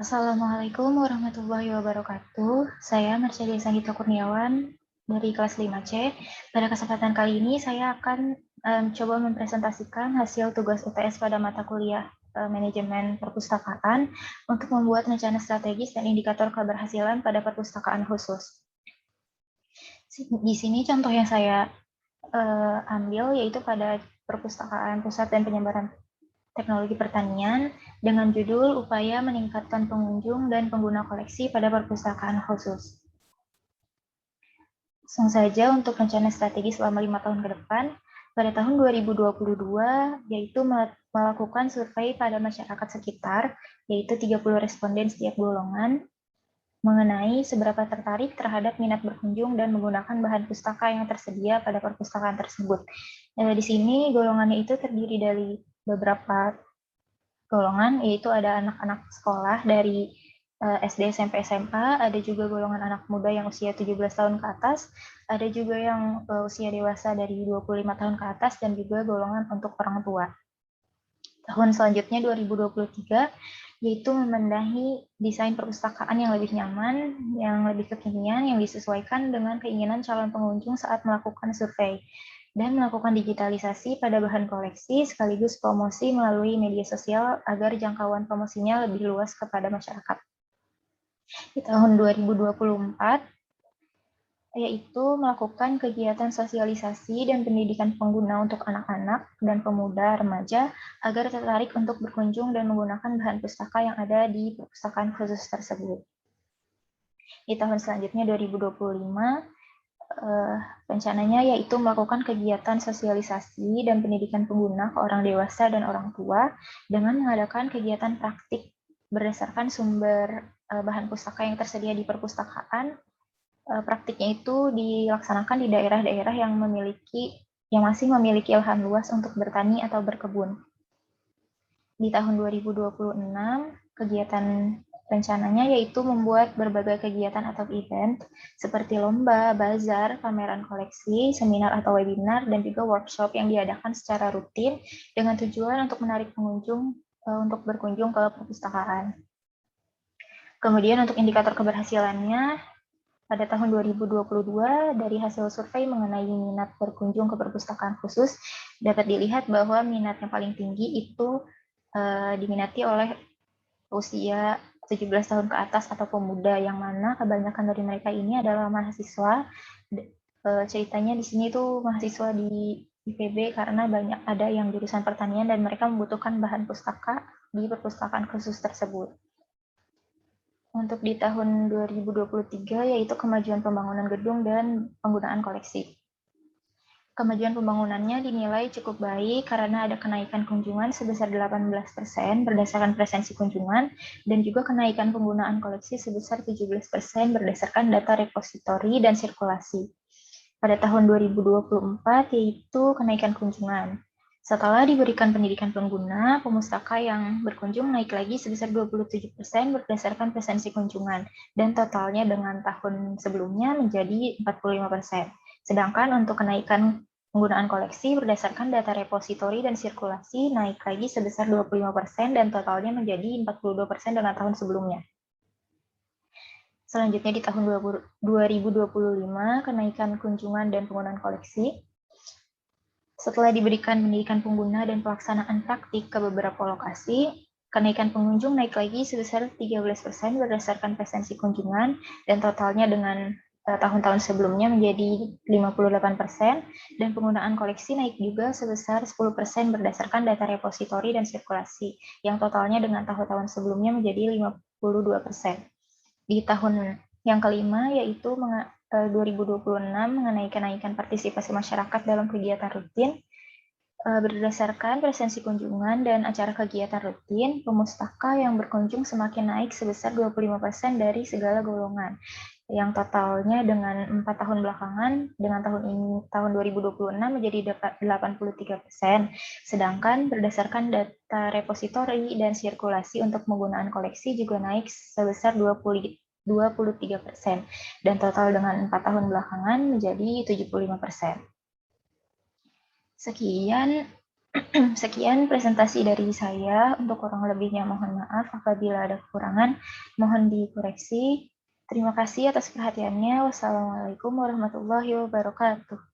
Assalamualaikum warahmatullahi wabarakatuh. Saya Mercedes Sanggita Kurniawan dari kelas 5C. Pada kesempatan kali ini saya akan coba mempresentasikan hasil tugas UTS pada mata kuliah manajemen perpustakaan untuk membuat rencana strategis dan indikator keberhasilan pada perpustakaan khusus. Di sini contoh yang saya ambil yaitu pada Perpustakaan Pusat dan Penyebaran Teknologi Pertanian dengan judul Upaya Meningkatkan Pengunjung dan Pengguna Koleksi pada Perpustakaan Khusus. Langsung saja untuk rencana strategi selama 5 tahun ke depan, pada tahun 2022 yaitu melakukan survei pada masyarakat sekitar, yaitu 30 responden setiap golongan, mengenai seberapa tertarik terhadap minat berkunjung dan menggunakan bahan pustaka yang tersedia pada perpustakaan tersebut. Di sini golongannya itu terdiri dari beberapa golongan, yaitu ada anak-anak sekolah dari SD, SMP, SMA, ada juga golongan anak muda yang usia 17 tahun ke atas, ada juga yang usia dewasa dari 25 tahun ke atas, dan juga golongan untuk orang tua. Tahun selanjutnya 2023 yaitu membenahi desain perpustakaan yang lebih nyaman, yang lebih kekinian, yang disesuaikan dengan keinginan calon pengunjung saat melakukan survei, dan melakukan digitalisasi pada bahan koleksi sekaligus promosi melalui media sosial agar jangkauan promosinya lebih luas kepada masyarakat. Di tahun 2024, yaitu melakukan kegiatan sosialisasi dan pendidikan pengguna untuk anak-anak dan pemuda remaja agar tertarik untuk berkunjung dan menggunakan bahan pustaka yang ada di perpustakaan khusus tersebut. Di tahun selanjutnya 2025, rencananya yaitu melakukan kegiatan sosialisasi dan pendidikan pengguna ke orang dewasa dan orang tua dengan mengadakan kegiatan praktik berdasarkan sumber bahan pustaka yang tersedia di perpustakaan. Praktiknya itu dilaksanakan di daerah-daerah yang masih memiliki lahan luas untuk bertani atau berkebun. Di tahun 2026, kegiatan rencananya yaitu membuat berbagai kegiatan atau event seperti lomba, bazar, pameran koleksi, seminar atau webinar, dan juga workshop yang diadakan secara rutin dengan tujuan untuk menarik pengunjung untuk berkunjung ke perpustakaan. Kemudian untuk indikator keberhasilannya, pada tahun 2022, dari hasil survei mengenai minat berkunjung ke perpustakaan khusus, dapat dilihat bahwa minat yang paling tinggi itu diminati oleh usia 17 tahun ke atas atau pemuda, yang mana kebanyakan dari mereka ini adalah mahasiswa. Ceritanya di sini tuh mahasiswa di IPB karena banyak ada yang jurusan pertanian dan mereka membutuhkan bahan pustaka di perpustakaan khusus tersebut. Untuk di tahun 2023 yaitu kemajuan pembangunan gedung dan penggunaan koleksi. Kemajuan pembangunannya dinilai cukup baik karena ada kenaikan kunjungan sebesar 18% berdasarkan presensi kunjungan dan juga kenaikan penggunaan koleksi sebesar 17% berdasarkan data repositori dan sirkulasi. Pada tahun 2024 yaitu kenaikan kunjungan. Setelah diberikan pendidikan pengguna, pemustaka yang berkunjung naik lagi sebesar 27% berdasarkan presensi kunjungan, dan totalnya dengan tahun sebelumnya menjadi 45%. Sedangkan untuk kenaikan penggunaan koleksi berdasarkan data repositori dan sirkulasi naik lagi sebesar 25% dan totalnya menjadi 42% dengan tahun sebelumnya. Selanjutnya di tahun 2025, kenaikan kunjungan dan penggunaan koleksi. Setelah diberikan pendidikan pengguna dan pelaksanaan praktik ke beberapa lokasi, kenaikan pengunjung naik lagi sebesar 13% berdasarkan presensi kunjungan, dan totalnya dengan tahun-tahun sebelumnya menjadi 58%, dan penggunaan koleksi naik juga sebesar 10% berdasarkan data repositori dan sirkulasi, yang totalnya dengan tahun-tahun sebelumnya menjadi 52%. Di tahun yang kelima, yaitu 2026 mengenai kenaikan partisipasi masyarakat dalam kegiatan rutin. Berdasarkan presensi kunjungan dan acara kegiatan rutin, pemustaka yang berkunjung semakin naik sebesar 25% dari segala golongan, yang totalnya dengan 4 tahun belakangan, dengan tahun 2026 menjadi 83%, sedangkan berdasarkan data repositori dan sirkulasi untuk penggunaan koleksi juga naik sebesar 23%, dan total dengan 4 tahun belakangan menjadi 75%. Sekian Sekian presentasi dari saya. Untuk kurang lebihnya mohon maaf. Apabila ada kekurangan, mohon dikoreksi. Terima kasih atas perhatiannya. Wassalamualaikum warahmatullahi wabarakatuh.